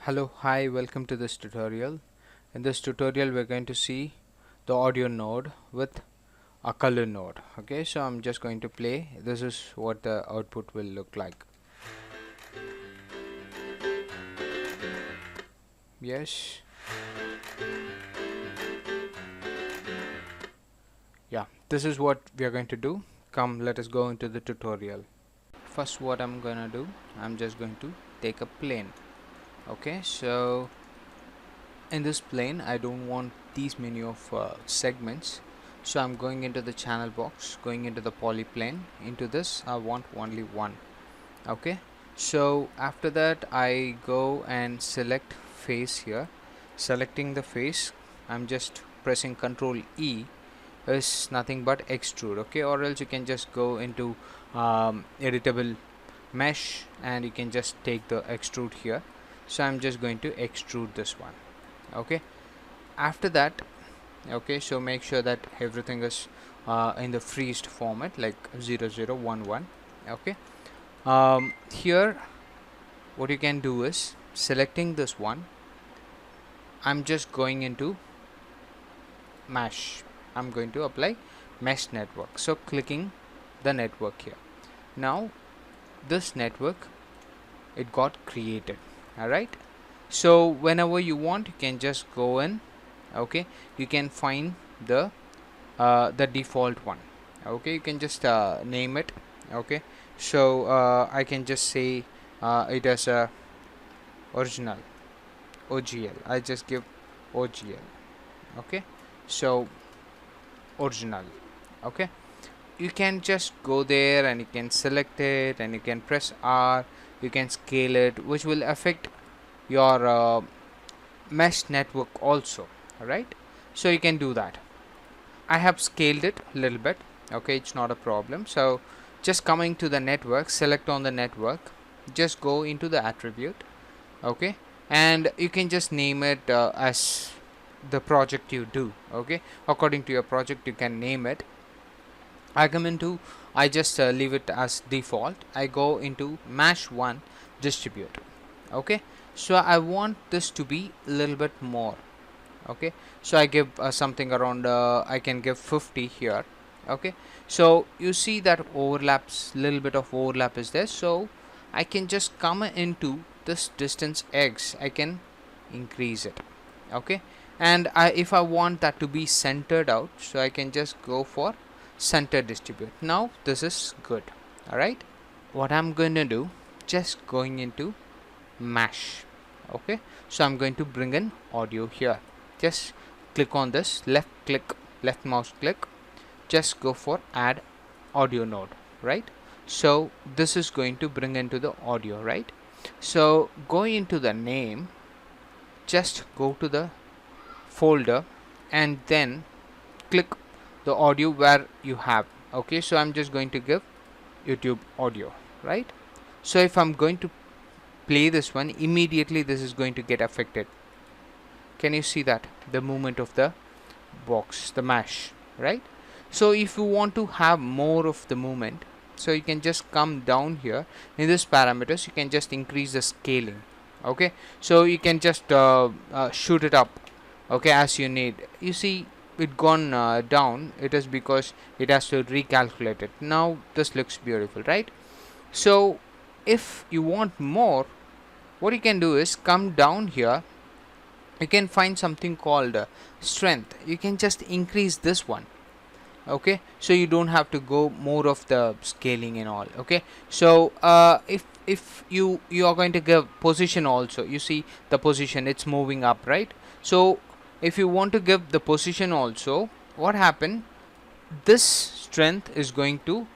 Hello, hi, welcome to this tutorial. In this tutorial we're going to see the audio node with a color node. Okay, so I'm just going to play. This is what the output will look like. Yes. Yeah, this is what we are going to do. Come, let us go into the tutorial. First, what I'm gonna do, I'm just going to take a plane. Okay, so in this plane I don't want these many of segments, so I'm going into the channel box, going into the polyplane. Into this I want only one. Okay, so after that I go and select face here. Selecting the face, I'm just pressing Ctrl E, is nothing but extrude. Okay, or else you can just go into editable mesh and you can just take the extrude here. So I'm just going to extrude this one. Okay, after that, okay, so make sure that everything is in the freezed format like 0011. Okay, here what you can do is selecting this one, I'm just going into mesh. I'm going to apply mesh network, so clicking the network here. Now this network, it got created. Alright, so whenever you want you can just go in. Okay, you can find the default one. Okay, you can just name it. Okay, so I can just say it as a original OGL. I just give OGL. Okay, so original. Okay, you can just go there and you can select it and you can press R, you can scale it, which will affect your mesh network also. Alright, so you can do that. I have scaled it a little bit. Okay, it's not a problem. So just coming to the network, select on the network, just go into the attribute. Okay, and you can just name it as the project you do. Okay, according to your project you can name it. I just leave it as default. I go into mesh 1 distribute. Okay, so I want this to be a little bit more. Okay, so I give something around I can give 50 here. Okay, so you see that overlaps, little bit of overlap is there, so I can just come into this distance X, I can increase it. Okay, and if I want that to be centered out, so I can just go for center distribute. Now this is good. Alright, what I'm going to do, just going into mesh. Okay, so I'm going to bring in audio here. Just click on this, left mouse click, just go for add audio node. Right, so this is going to bring into the audio. Right, so going into the name, just go to the folder and then click the audio where you have. Okay, so I'm just going to give YouTube audio. Right, so if I'm going to play this one, immediately this is going to get affected. Can you see that, the movement of the box, the mesh? Right, so if you want to have more of the movement, so you can just come down here in this parameters, you can just increase the scaling. Okay, so you can just shoot it up, okay, as you need. You see it gone down, it is because it has to recalculate it. Now this looks beautiful, right? So if you want more, what you can do is come down here, you can find something called strength. You can just increase this one. Okay, so you don't have to go more of the scaling and all. Okay, so if you are going to give position also, you see the position, it's moving up, right? So if you want to give the position also, what happened, this strength is going to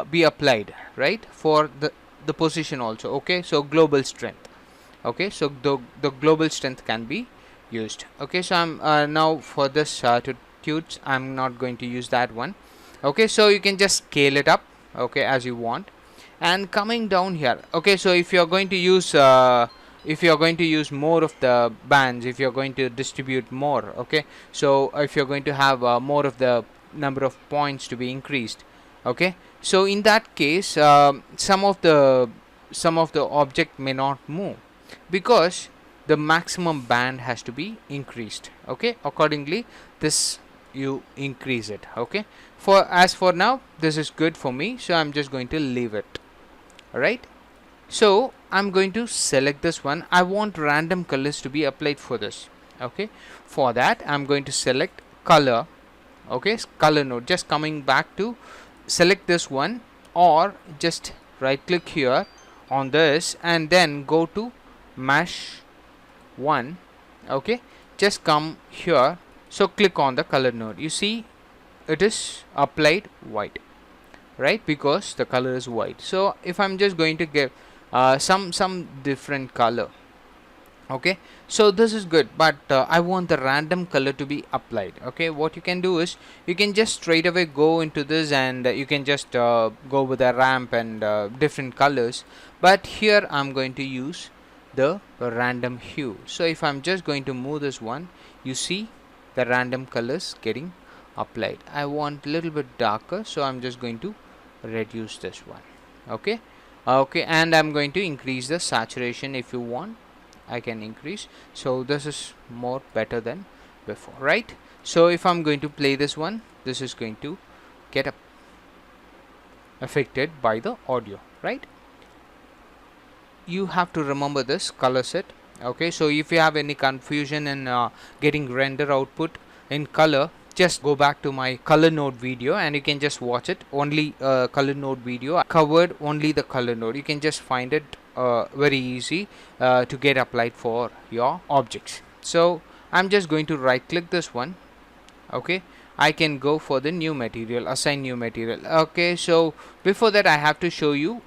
be applied, right, for the position also. Okay, so global strength. Okay, so the global strength can be used. Okay, so I'm now for this tutorial I'm not going to use that one. Okay, so you can just scale it up, okay, as you want. And coming down here, okay, so if you're going to use more of the bands, if you're going to distribute more, okay, so if you're going to have more of the number of points to be increased, okay, so in that case some of the object may not move, because the maximum band has to be increased. Okay, accordingly this you increase it. Okay, as for now this is good for me, so I'm just going to leave it. Alright, so I'm going to select this one. I want random colors to be applied for this. Okay, for that I'm going to select color. Okay, color node, just coming back to select this one, or just right click here on this and then go to mesh 1. Okay, just come here, so click on the color node. You see it is applied white, right, because the color is white. So if I'm just going to give some different color, okay, so this is good, but I want the random color to be applied. Okay, what you can do is you can just straight away go into this and you can just go with a ramp and different colors, but here I'm going to use the random hue. So if I'm just going to move this one, you see the random colors getting applied. I want a little bit darker, so I'm just going to reduce this one. Okay, and I'm going to increase the saturation. If you want, I can increase, so this is more better than before, right? So if I'm going to play this one, this is going to get affected by the audio, right? You have to remember this color set. Okay, so if you have any confusion in getting render output in color, just go back to my color node video and you can just watch it. Only color node video, I covered only the color node. You can just find it very easy to get applied for your objects. So I'm just going to right click this one. Okay, I can go for the new material, assign new material. Okay, so before that I have to show you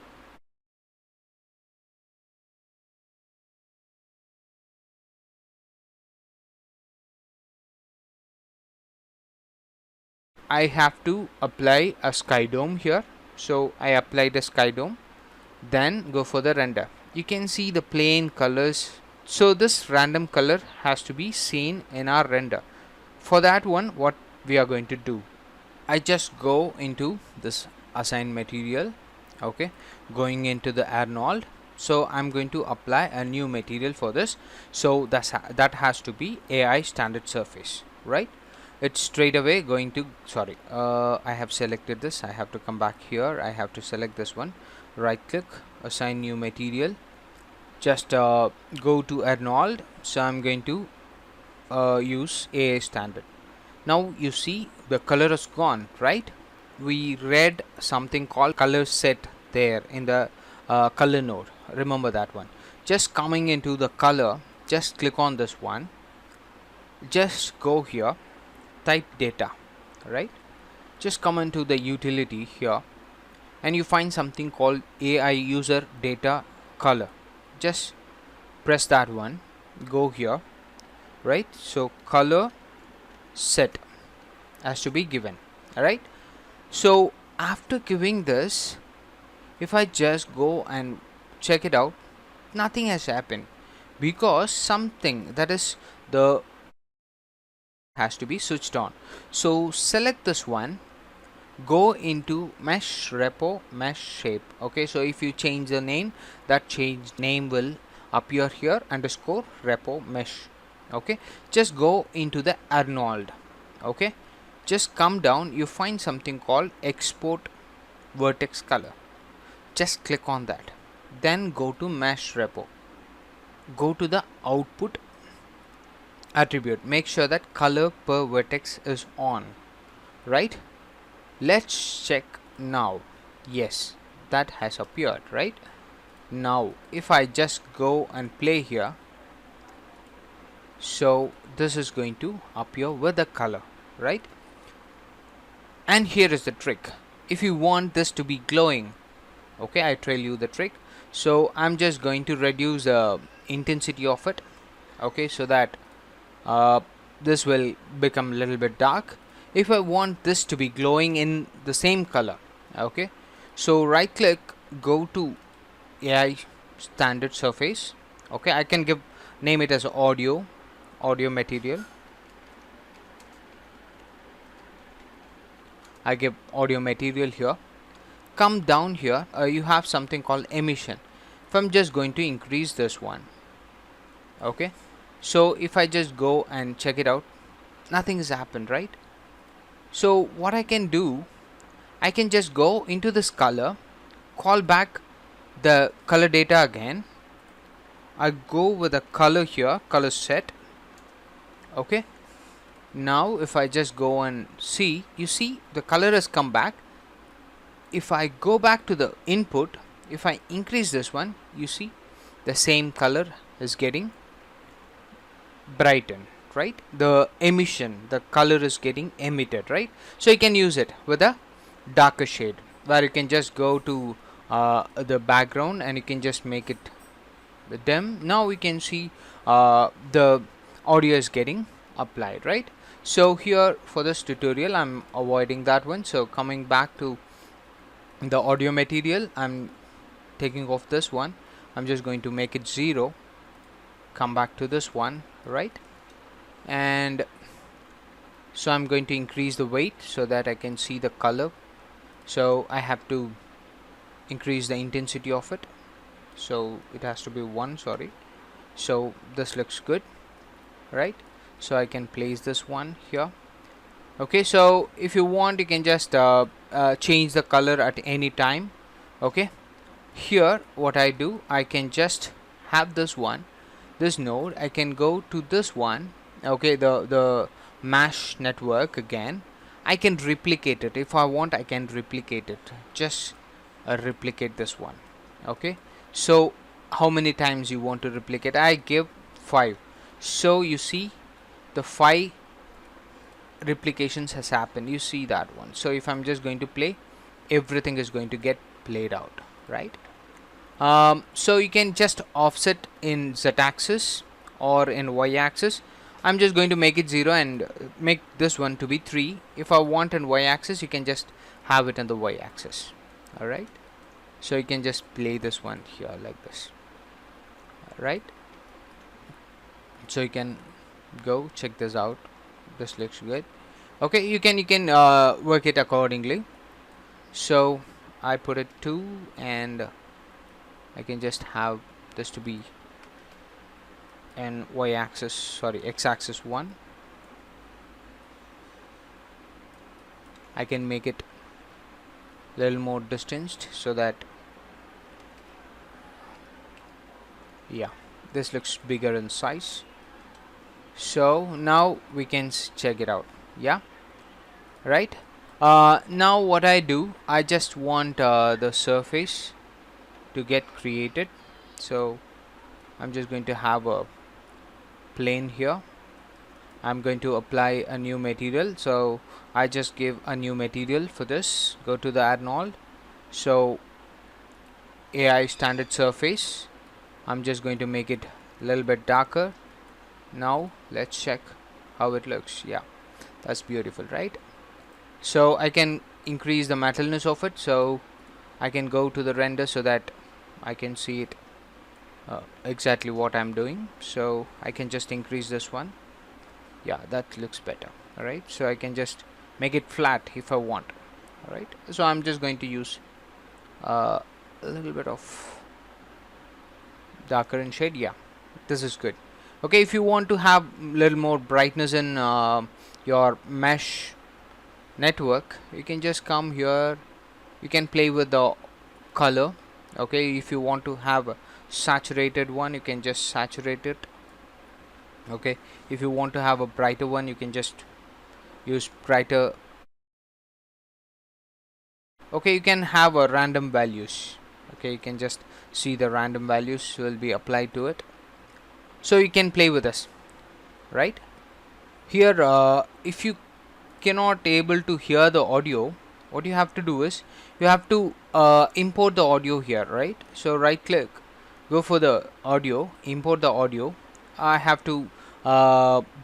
I have to apply a sky dome here. So I apply the sky dome, then go for the render. You can see the plain colors, so this random color has to be seen in our render. For that one, what we are going to do, I just go into this assign material. Okay, going into the Arnold, so I'm going to apply a new material for this. So that has to be AI standard surface, right? It's straight away going to, sorry, I have selected this. I have to come back here. I have to select this one, right click, assign new material, just go to Arnold. So I'm going to use AI standard. Now you see the color is gone, right? We read something called color set there in the color node. Remember that one. Just coming into the color, just click on this one, just go here, type data, right? Just come into the utility here and you find something called AI user data color. Just press that one, go here, right? So color set has to be given. Alright, so after giving this, if I just go and check it out, nothing has happened, because something, that is the has to be switched on. So select this one, go into mesh repo, mesh shape. Okay, so if you change the name, that change name will appear here, underscore repo mesh. Okay, just go into the Arnold. Okay, just come down, you find something called export vertex color. Just click on that, then go to mesh repo, go to the output attribute, make sure that color per vertex is on, right? Let's check now. Yes, that has appeared, right? Now if I just go and play here, so this is going to appear with the color, right? And here is the trick. If you want this to be glowing, okay, I tell you the trick. So I'm just going to reduce the intensity of it, okay, so that this will become a little bit dark. If I want this to be glowing in the same color, okay, so right click, go to AI standard surface. Okay, I can name it as audio material. I give audio material here. Come down here, you have something called emission. If I'm just going to increase this one, Okay, so if I just go and check it out, nothing has happened, right? So what I can do, I can just go into this color, call back the color data again. I go with a color here, color set. Okay, now if I just go and see, you see the color has come back. If I go back to the input, if I increase this one, you see the same color is getting brightened, right? The emission, the color is getting emitted, right? So you can use it with a darker shade, where you can just go to the background and you can just make it dim. Now we can see the audio is getting applied, right? So here for this tutorial I'm avoiding that one, so coming back to the audio material, I'm taking off this one. I'm just going to make it 0, come back to this one, right? And so I'm going to increase the weight so that I can see the color. So I have to increase the intensity of it, so it has to be 1, sorry. So this looks good, right? So I can place this one here. Okay, so if you want, you can just change the color at any time. Okay, here what I do, I can just have this one, this node, I can go to this one. Okay, the mesh network again, I can replicate it. If I want, I can replicate it, just replicate this one. Okay, so how many times you want to replicate? I give 5. So you see the 5 replications has happened, you see that one. So if I'm just going to play, everything is going to get played out, right? So you can just offset in z-axis or in y-axis. I'm just going to make it 0 and make this one to be 3. If I want in y-axis, you can just have it on the y-axis. Alright, so you can just play this one here like this. Alright, so you can go check this out, this looks good. Okay, you can work it accordingly. So I put it 2 and I can just have this to be an y-axis, sorry, x-axis 1. I can make it a little more distanced so that, yeah, this looks bigger in size. So now we can check it out. Yeah, right. Now what I do, I just want the surface to get created. So I'm just going to have a plane here. I'm going to apply a new material, so I just give a new material for this. Go to the Arnold, so AI standard surface, I'm just going to make it a little bit darker. Now let's check how it looks. Yeah, that's beautiful, right? So I can increase the metalness of it, so I can go to the render so that I can see it exactly what I'm doing. So I can just increase this one. Yeah, that looks better. Alright, so I can just make it flat if I want. Alright, so I'm just going to use a little bit of darker in shade. Yeah, this is good. Okay, if you want to have a little more brightness in your mesh network, you can just come here, you can play with the color. Okay, if you want to have a saturated one, you can just saturate it. Okay, if you want to have a brighter one, you can just use brighter. Okay, you can have a random values. Okay, you can just see the random values will be applied to it, so you can play with this, right? Here if you cannot able to hear the audio, what you have to do is you have to import the audio here, right? So right click, go for the audio, import the audio. I have to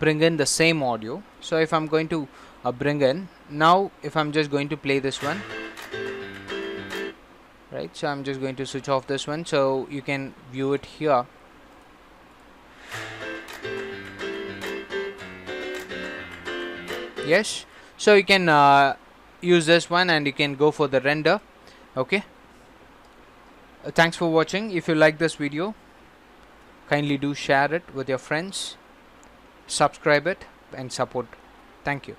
bring in the same audio. So if I'm going to bring in now, if I'm just going to play this one, right? So I'm just going to switch off this one so you can view it here. Yes, so you can use this one and you can go for the render. Okay, thanks for watching. If you like this video, Kindly do share it with your friends, subscribe it, and support. Thank you.